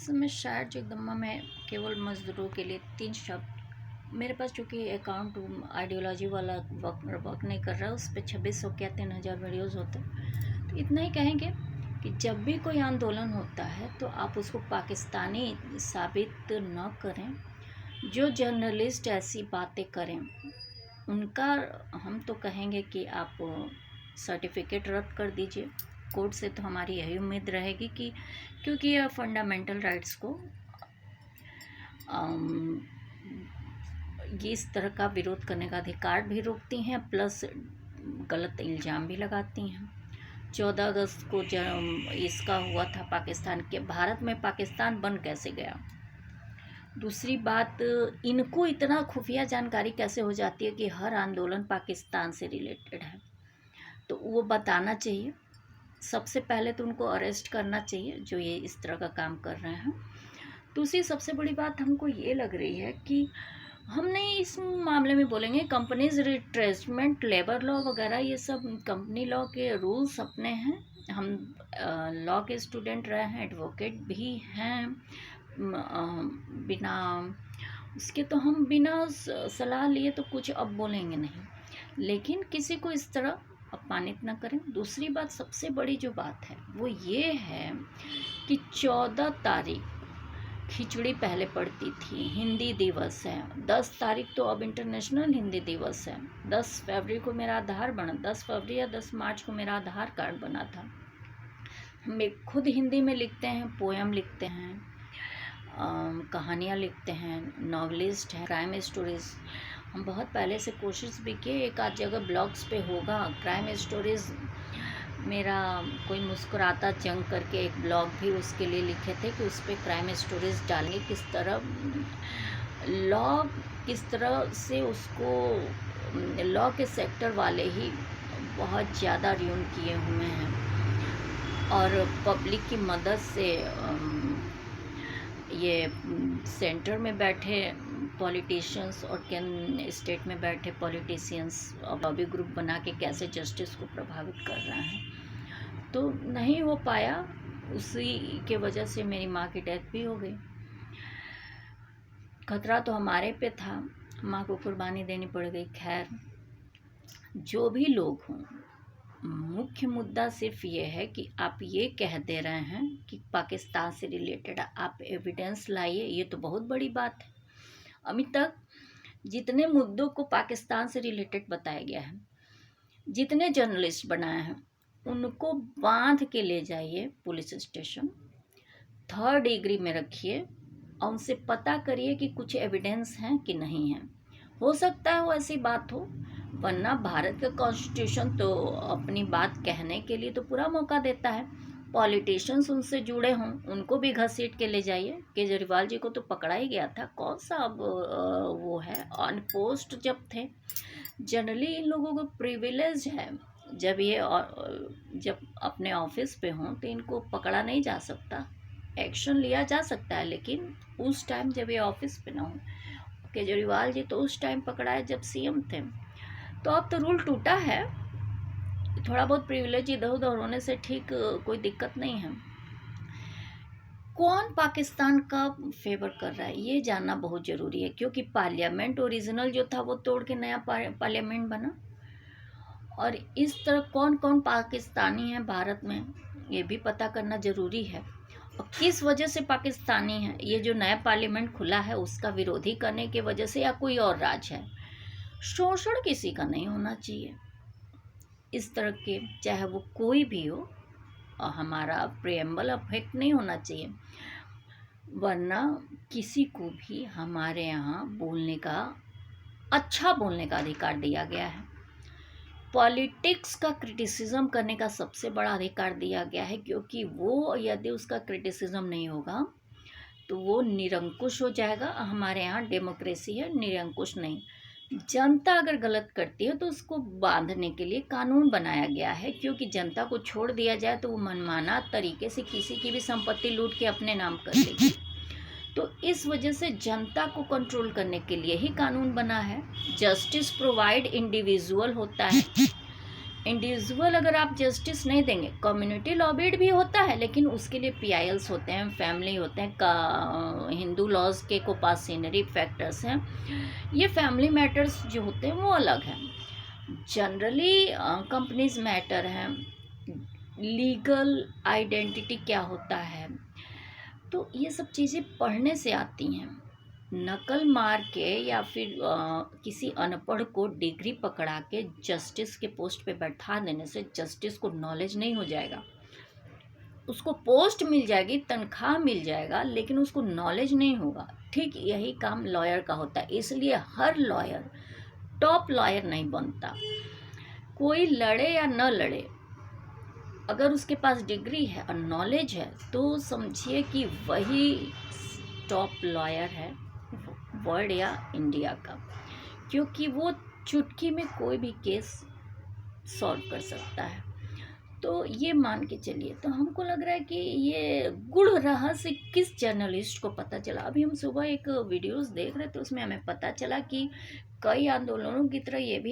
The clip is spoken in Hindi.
समय शायद जगदम्बा में केवल मज़दूरों के लिए 3 शब्द। मेरे पास चूँकि अकाउंट आइडियोलॉजी वाला वर्क नहीं कर रहा है, उस पे 2600 क्या 3000 वीडियोज़ होते हैं। तो इतना ही कहेंगे कि जब भी कोई आंदोलन होता है तो आप उसको पाकिस्तानी साबित न करें। जो जर्नलिस्ट ऐसी बातें करें उनका हम तो कहेंगे कि आप सर्टिफिकेट रद्द कर दीजिए कोर्ट से। तो हमारी यही उम्मीद रहेगी कि क्योंकि यह फंडामेंटल राइट्स को ये इस तरह का विरोध करने का अधिकार भी रोकती हैं, प्लस गलत इल्ज़ाम भी लगाती हैं। 14 अगस्त को जब इसका हुआ था पाकिस्तान के, भारत में पाकिस्तान बन कैसे गया। दूसरी बात, इनको इतना खुफिया जानकारी कैसे हो जाती है कि हर आंदोलन पाकिस्तान से रिलेटेड है। तो वो बताना चाहिए। सबसे पहले तो उनको अरेस्ट करना चाहिए जो ये इस तरह का काम कर रहे हैं। दूसरी सबसे बड़ी बात हमको ये लग रही है कि हम नहीं इस मामले में बोलेंगे कंपनीज रिट्रेसमेंट, लेबर लॉ वगैरह, ये सब कंपनी लॉ के रूल्स अपने हैं। हम लॉ के स्टूडेंट रहे हैं, एडवोकेट भी हैं। बिना उसके तो हम बिना सलाह लिए तो कुछ अब बोलेंगे नहीं, लेकिन किसी को इस तरह अपमानित न करें। दूसरी बात, सबसे बड़ी जो बात है वो ये है कि 14 तारीख खिचड़ी पहले पड़ती थी, हिंदी दिवस है। 10 तारीख तो अब इंटरनेशनल हिंदी दिवस है। 10 फरवरी को मेरा आधार बना, 10 फरवरी या 10 मार्च को मेरा आधार कार्ड बना था। हम खुद हिंदी में लिखते हैं, पोएम लिखते हैं, कहानियाँ लिखते हैं, नॉवलिस्ट हैं, क्राइम स्टोरीज़। हम बहुत पहले से कोशिश भी किए, एक आध जगह ब्लॉग्स पे होगा क्राइम स्टोरीज़। मेरा कोई मुस्कुराता जंग करके एक ब्लॉग भी उसके लिए लिखे थे कि उस पर क्राइम स्टोरीज़ डालेंगे, किस तरह लॉ, किस तरह से उसको लॉ के सेक्टर वाले ही बहुत ज़्यादा र्यून किए हुए हैं और पब्लिक की मदद से ये सेंटर में बैठे पॉलिटिशियंस और स्टेट में बैठे पॉलिटिशियंस और लॉबी ग्रुप बना के कैसे जस्टिस को प्रभावित कर रहे हैं। तो नहीं हो पाया, उसी के वजह से मेरी माँ की डेथ भी हो गई। खतरा तो हमारे पे था, माँ को कुर्बानी देनी पड़ गई। खैर, जो भी लोग हों, मुख्य मुद्दा सिर्फ ये है कि आप ये कह दे रहे हैं कि पाकिस्तान से रिलेटेड, आप एविडेंस लाइए। ये तो बहुत बड़ी बात है। अभी तक जितने मुद्दों को पाकिस्तान से रिलेटेड बताया गया है, जितने जर्नलिस्ट बनाए हैं, उनको बांध के ले जाइए पुलिस स्टेशन, 3rd डिग्री में रखिए और उनसे पता करिए कि कुछ एविडेंस हैं कि नहीं है। हो सकता है वो ऐसी बात हो, वरना भारत का कॉन्स्टिट्यूशन तो अपनी बात कहने के लिए तो पूरा मौका देता है। पॉलिटिशियंस उनसे जुड़े हों, उनको भी घसीट के ले जाइए। केजरीवाल जी को तो पकड़ा ही गया था, कौन सा अब वो है, ऑन पोस्ट जब थे। जनरली इन लोगों को प्रिविलेज है, जब अपने ऑफिस पे हों तो इनको पकड़ा नहीं जा सकता, एक्शन लिया जा सकता है, लेकिन उस टाइम जब ये ऑफिस पे ना हो। केजरीवाल जी तो उस टाइम पकड़ा है जब सीएम थे। तो अब तो रूल टूटा है, थोड़ा बहुत प्रिविलेज इधर उधर होने से ठीक कोई दिक्कत नहीं है। कौन पाकिस्तान का फेवर कर रहा है ये जानना बहुत ज़रूरी है, क्योंकि पार्लियामेंट ओरिजिनल जो था वो तोड़ के नया पार्लियामेंट बना। और इस तरह कौन कौन पाकिस्तानी है भारत में, ये भी पता करना ज़रूरी है। और किस वजह से पाकिस्तानी है, ये जो नया पार्लियामेंट खुला है उसका विरोधी करने की वजह से, या कोई और राज है। शोषण किसी का नहीं होना चाहिए इस तरह के, चाहे वो कोई भी हो। और हमारा प्रियम्बल अफेक्ट नहीं होना चाहिए, वरना किसी को भी हमारे यहाँ बोलने का, अच्छा बोलने का अधिकार दिया गया है। पॉलिटिक्स का क्रिटिसिज्म करने का सबसे बड़ा अधिकार दिया गया है, क्योंकि वो यदि उसका क्रिटिसिज्म नहीं होगा तो वो निरंकुश हो जाएगा। हमारे यहाँ डेमोक्रेसी है, निरंकुश नहीं। जनता अगर गलत करती है तो उसको बांधने के लिए कानून बनाया गया है, क्योंकि जनता को छोड़ दिया जाए तो वो मनमाना तरीके से किसी की भी संपत्ति लूट के अपने नाम कर लेगी। तो इस वजह से जनता को कंट्रोल करने के लिए ही कानून बना है। जस्टिस प्रोवाइड इंडिविजुअल होता है, इंडिविजुअल अगर आप जस्टिस नहीं देंगे, कम्युनिटी लॉबिड भी होता है लेकिन उसके लिए पीआईएल्स होते हैं, फैमिली होते हैं, का हिंदू लॉज के कोपासिनरी फैक्टर्स हैं, ये फैमिली मैटर्स जो होते हैं वो अलग हैं। जनरली कंपनीज मैटर हैं, लीगल आइडेंटिटी क्या होता है, तो ये सब चीज़ें पढ़ने से आती हैं। नकल मार के या फिर किसी अनपढ़ को डिग्री पकड़ा के जस्टिस के पोस्ट पे बैठा देने से जस्टिस को नॉलेज नहीं हो जाएगा। उसको पोस्ट मिल जाएगी, तनख्वाह मिल जाएगा, लेकिन उसको नॉलेज नहीं होगा। ठीक यही काम लॉयर का होता है, इसलिए हर लॉयर टॉप लॉयर नहीं बनता। कोई लड़े या न लड़े, अगर उसके पास डिग्री है और नॉलेज है तो समझिए कि वही टॉप लॉयर है वर्ल्ड या इंडिया का, क्योंकि वो चुटकी में कोई भी केस सॉल्व कर सकता है। तो ये मान के चलिए, तो हमको लग रहा है कि ये गुड़ रहस्य किस जर्नलिस्ट को पता चला। अभी हम सुबह एक वीडियोस देख रहे थे, उसमें हमें पता चला कि कई आंदोलनों की तरह ये भी